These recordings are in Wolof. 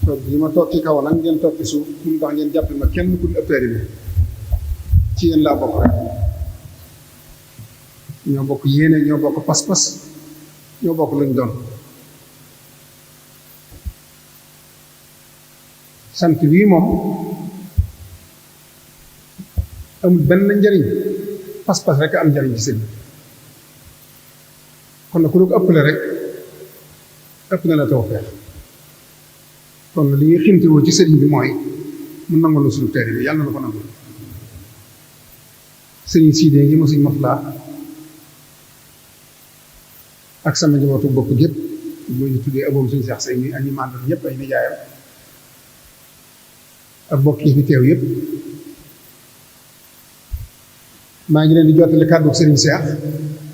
toog bi ma toog ci kaw nag ngeen toog ci suuf mu tax ngeen jàpp ma kenn ku ëpp bi ci yéen laa bokk rek ñoo bokk yéene ñoo bokk pas-pas ñoo bokk luñ doon sant bii moom amul benn njariñ pas-pas rek am njariñ ci sëñ kon na ku lu ko ëppale rek ëpp na la tawfeex kon li ñuy xintiwoo ci sëriñ bi mooy mu nangu la suñu teer bi yàlla na ko nangu sëriñ Siidee ngi ma suñ Maflaa ak sama njabootu bopp gépp bu ñu tuddee aboom suñu Seex Say mi ak ñi màndal ñëpp ay nijaayam ak bokk yi fi teew yëpp maa ngi leen di jottali kàddu sëriñ Seex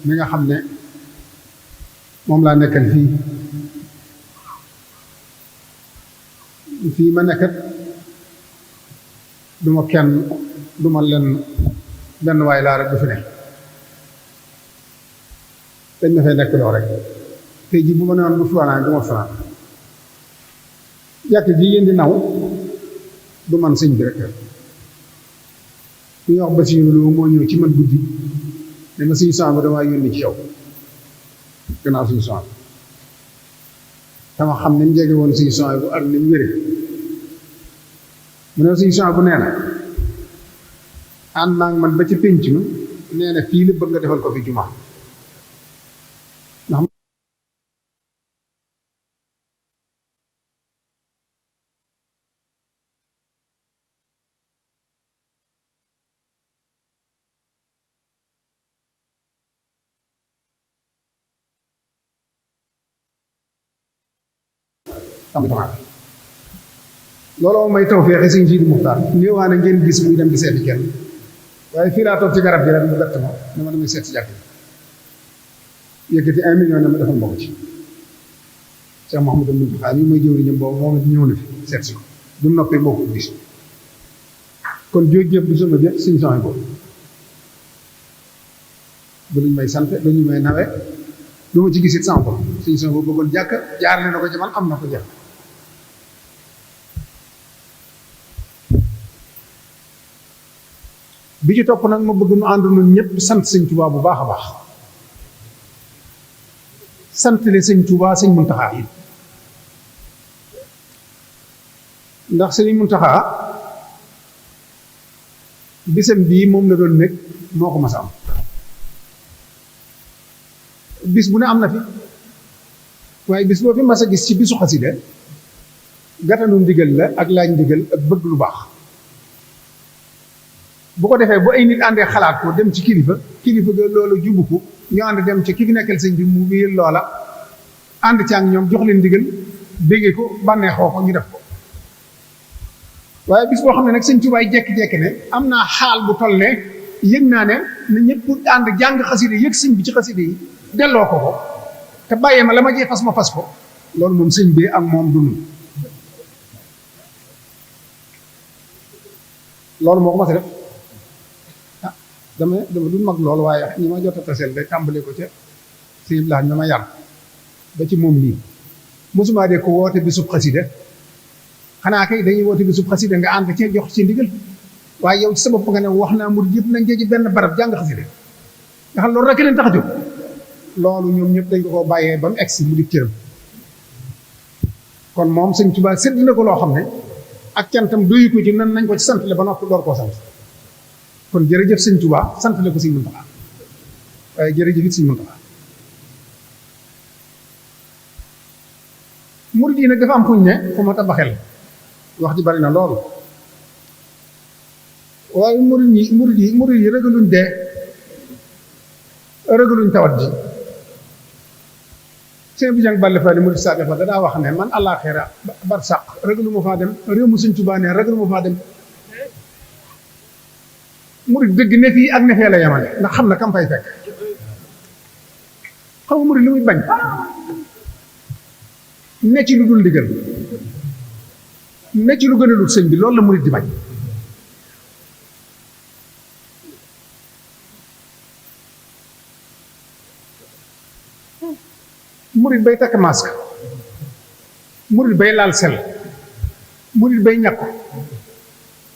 mi nga xam ne moom laa nekkal fii ma nekkat du ma kenn du ma lenn benn waay laa rek du fi ne dañ ma fay nekk loo rek tey jii bu ma newoon bu fanaan du ma fanaan jàkk ji ngeen di naw du man sëñ bi rek ku ñuy wax Basiiru Lo moo ñëw ci man guddi ne ma suñu sang bi damaa yónni ci yow gannaaw suñu sang bi dama xam ni mu jege woon suñu sang bu ak ni mu wére mu ne suñu sang bu nee na ànd naa man ba ci pénc mi nee na fii la bëgg nga defal ko fi jumaa ndax looloo may tawfeex sëñ Sidi Muxtaar néewaane ngeen gis muy dem di seeti kenn waaye fii laa toog ci garab gi rek mu bett ma ne ma damay seet si jàkk yëkkati 1 million ne ma defal ma ko ci Cheikh Mouhamadou Mountakha yi mooy jëwriñam boobu moom it ñëw na fi seet si ko du mu noppee moo ko gis kon jóg yëpp du sama jë suñu songe boobu du luñ may sant du luñ may nawe du ma ci gisit sama bopp suñu songe boobu bëggoon jàkk jaarale na ko ci man am na ko jàkk bi ci topp nag ma bëgg nu ànd nun ñëpp sant sëñ Tuubaa bu baax a baax sant le sëñ Tuubaa sëñ Muntaxaa yi ndax sëñ Muntaxaa bisam bii moom la doon nekk moo ko mas a am bis bu ne am na fi waaye bis boo fi mas a gis ci bisu xasida gàttanu ndigal la ak laaj ndigal ak bëgg lu baax bu ko defee bu ay nit àndee xalaat ko dem ci kilifa ga loolu jubu ko ñu ànd dem ci ki fi nekkal sëñ bi mu wéyal loola ànd ci ak ñoom jox leen ndigal béggee ko bànneexoo ko ñu def ko waaye bis boo xam ne nag sëñ Tuubaa jekki-jekki ne am naa xaal bu toll ne yëg naa ne na ñëpp ànd jàng xasida yëg sëñ bi ci xasida yi delloo ko te bàyyee ma la ma jee fas ma fas ko loolu moom sëñ bi ak moom dunu loolu moo ko mas a def dama du mag loolu waaye ñi ma jot a taseel day tàmbale ko ca sëñ Blaat ma yar ba ci moom nii mosuma de ko woote bisub xasida xanaa kay dañuy woote bisub xasida nga ànd cee jox ci ndigal waaye yow ci sa bopp nga ne wax naa murid yëpp nañ ci benn barab jàng xasida nga xam loolu rek leen tax a jóg loolu ñoom ñëpp dañ ko koo bàyyee ba mu egsi mu di cëram kon moom sëñ Tuubaa sédd na ko loo xam ne ak cantam doyu ko ci nan nañ ko ci sant le ba noppi door koo sant kon jërëjëf sëñ Tuubaa sant le ko sëñ Muntaxaa waaye jërëjëf it sëñ Muntaxaa murid yi nag dafa am fuñ ne fu ma tabaxel wax ji bari na loolu waaye murid yi ragaluñ dee ragaluñ tawat ji seen bu jàng bàlle faali murid saa defa danaa wax ne man àllaaxira bar sàq ragalu ma faa dem réew mu sëñ Tuubaa ne ragalu ma faa dem murid dëgg ne fii ak ne fee la yemale ndax xam na kam fay fekk xam nga murid li muy bañ ne ci lu dul ndigal ne ci lu gën a dul sëñ bi loolu la murid di bañ murid bay takk masque murid bay laal sel murit bay ñàkk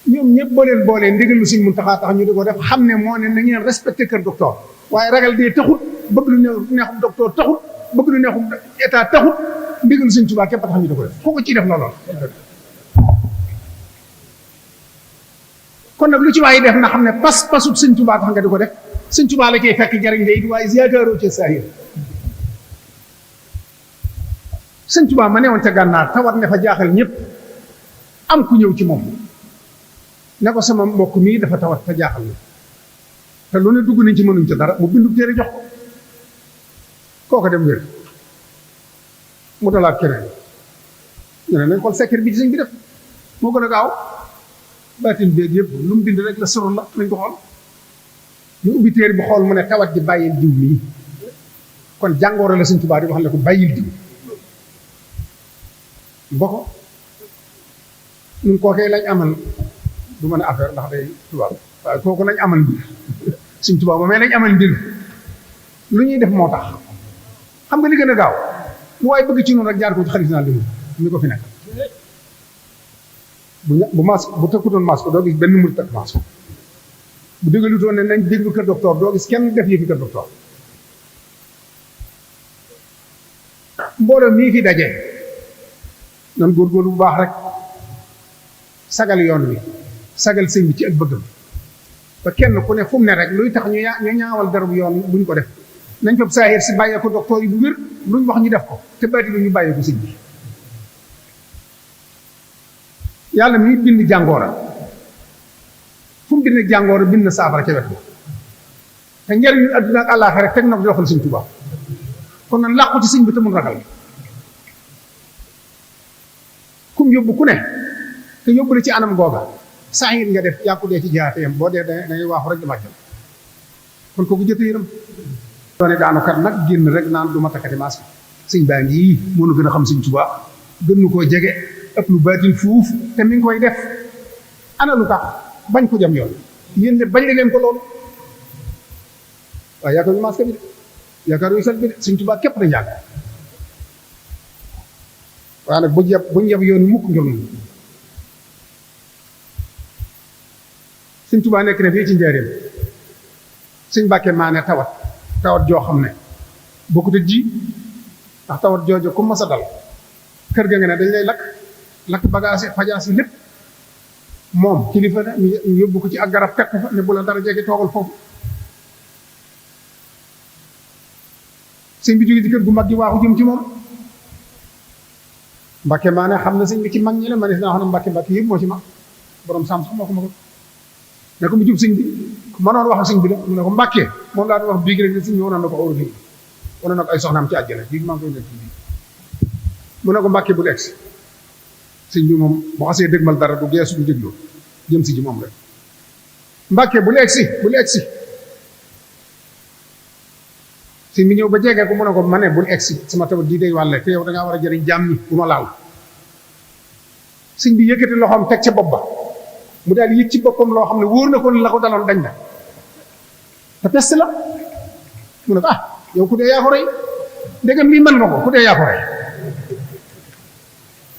ñoom ñëpp boo leen boolee ndigalu Sëñ Muntaxa tax ñu di ko def xam ne moo ne na ngeen respecté kër docteur waaye ragal dee taxut bëgg lu neexum docteur taxut bëgg lu neexum état taxut ndigalu Sëñ Tuubaa képp tax ñu di ko def ko ciy def loolu kon nag lu ci waaye def na xam ne pas-pasut Sëñ Tuubaa tax nga di ko def Sëñ Tuubaa la cay fekk jariñ lay it waaye yaakaaroo ci saahir Sëñ Tuubaa ma newoon ca gànnaar tawat ne fa jaaxal ñëpp am ku ñëw ci moom ne ko sama mbokk mii dafa tawat fa jaaxal na te lu ne dugg nañ ci mënuñ ca dara mu bindu téere jox ko kooka dem wér mu dalaat keneen ñu ne nañ xool secret bi ci sëñ bi def moo gën a gaaw baatin beeg yëpp lu mu bind rek la soroon la nañ ko xool ñu ubbi téere bi xool mu ne tawat ji bàyyil diw mii kon jàngooro la Sëñ Tuubaa di wax ne ko bàyyil diw boko ñun kookee lañ amal du mën a affaire ndax day tubaab waaye kooku lañ amal mbir Sëñ Tuubaa ba mais lañ amal mbir lu ñuy def moo tax xam nga li gën a gaaw mu waaye bëgg ci noonu rek jaar ko ci xarit naa limu mi ko fi nekk bu masque bu tëkkutoon masque doo gis benn murit takk masque bu déglutoon ne nañ déglu kër docteur doo gis kenn def yëfi kër docteur mbooloo mii fi daje nan góorgóorlu bu baax rek sagal yoon wi sagal sëñ bi ci ak bëggam ba kenn ku ne fu mu ne rek luy tax ñu ñaawal darab yoon buñ ko def nañ fab saahir si bàyyee ko docteur yi bu wér luñ wax ñu def ko te baati lu ñu bàyyee ko sëñ bi yàlla mi bind jàngoora fu mu bind jàngoora bind na saafara ca wet bi te njariñu àdduna ak àllaaxira rek teg na ko di doxal Sëñ Tuubaa kon nan làqu ci sëñ bi te mun ragal kum yóbbu ku ne te yóbbu la ci anam googa saahir nga def yaa ko dee ci jaate yam boo dee da ngay waaxu rek di màccal kon kooku jëte yëram doone daanu kat nag génn rek naan du ma takkati masque sëñ baa ngi yii moo nu gën a xam Sëñ Tuubaa gën nu koo jege ëpp lu baatin fuuf te mi ngi koy def ana lu tax bañ ko jam yoon yéen de bañ leen ko loolu waaye yaakaar yu masque bi de yaakaar yu sel bi de Sëñ Tuubaa képp dañ yàgg waaye nag buñ yab yoon mukk ngir noonu Sëñ Tuubaa nekk na fii ci njaareem Sëñ Mbàkke maa ne tawat joo xam ne bokkut ak ji ndax tawat jooju ku mas a dal kër ga nga ne dañ lay lakk bagage fajaas yi lépp moom kilifa na ñu yóbbu ko ci ak garab teg ko fa ne bu la dara jege toogal foofu sëñ bi jóge ci kër gu mag gi waaxu jëm ci moom Mbàkke maa ne xam na sëñ bi ci mag ñi la ma ne naa xam ne Mbàkke yëpp moo ci mag borom sàmm sax moo ko mag ne ko mu jub sëñ bi mënoon wax ak sëñ bi la mu ne ko Mbàkke moom laa doon wax bii rek ne sëñ bi wanoon na ko óor wane na ko ay soxnaam ci àjjana bii maa ngi koy nekk bii mu ne ko Mbàkke bul egsi sëñ bi moom bu xasee dëgmal dara du geesu du déglu jëm si ji moom rek Mbàkke bul egsi sëñ bi ñëw ba jege ko mu ne ko ma ne bul egsi sama tawat di day wàlle te yow da ngaa war a jëriñ jaam ñi bu ma laal sëñ bi yëkkati loxoom teg ca bopp ba mu daal yëg ci boppam loo xam ne wóor na ko la ko daloon dañ na te peste la mu ne ko yow ku dee yaa ko rey ndegam lii mën nga ko ku dee yaa ko rey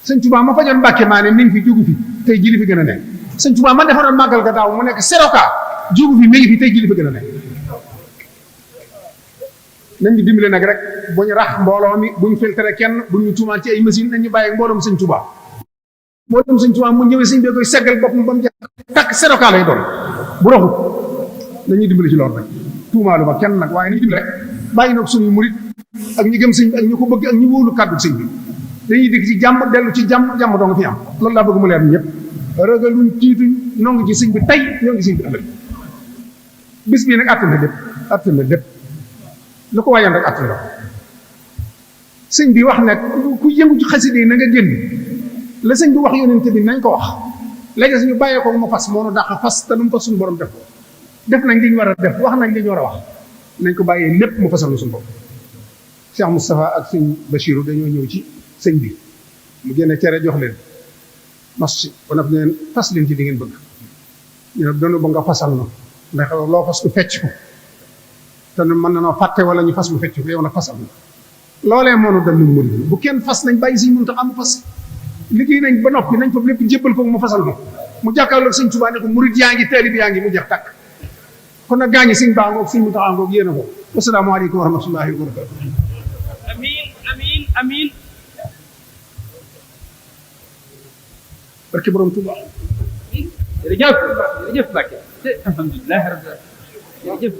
Sëñ Tuubaa ma fajoon Mbàkke maa ne mi ngi fi jógu fi tey jii li fi gën a nekk Sëñ Tuubaa ma defaroon màggal ga daaw mu nekk seroka jógu fi mi ngi fi tey jii li fi gën a nekk nañ ñu dimbale nag rek bu ñu rax mbooloo mi bu ñu filtré kenn bu ñu tuumaat ci ay machine nañ ñu bàyyi mbooloom Sëñ Tuubaa mbooloom Sëñ Tuubaa mu ñëwee sëñ bi koy seggal boppam ba mu jeex takk seroka lay doon bu raxut nañuy dimbale ci loolu rek tuumaalu ma kenn nag waaye nañu dimbale rek bàyyi nag suñuy murit ak ñu gëm sëñ bi ak ñu ko bëgg ak ñu wóolu kàddu sëñ bi dañuy dégg ci jàmm dellu ci jàmm doo nga fi am loolu laa bëgg mu leer ñëpp ragaluñ tiituñ noo ngi ci sëñ bi tey ñoo ngi sëñ bi ëllëg bis bii nag àtt na lépp lu ko wayoon rek àtt na sëñ bi wax ne ku yëngu ci xasida yi na nga génn la sëñ bi wax yonente bi nañ ko wax léegi suñu bàyyee ko mu fas moo nu dàq fas te lu mu fas suñu borom def ko def nañ li ñu war a def wax nañ li ñu war a wax nañ ko bàyyee lépp mu fasal na suñu bopp Cheikh Moustapha ak sëñ Bachirou dañoo ñëw ci sëñ bi mu génne cere jox leen mas ci ba nag leen fas leen ci di ngeen bëgg ñu ne doonu ba nga fasal na ndax loo fas ku fecc ko te mën na noo fàtte wala ñu fas mu fecc ko yow nag fasal na loolee moonu dal ñu murid bu kenn fas nañ bàyyi siñ mun tax amu fas liggéey nañ ba noppi nañ fa lépp jébbal ko mu fasal ko mu jàkkaarloog sëñ Tuubaa ne ko murid yaa ngi taalib yaa ngi mu jeex tàkk kon nag gaañi sëñ baa ngoog sëñ mu taxaa ngoog yéen a ko wasalaamaaleykum wa rahmatullahi wa barakatu amiin amiin amiin barke borom Tuubaa jërëjëf jërëjëf Mbacke alhamdulilah rabbil alamin jërëjëf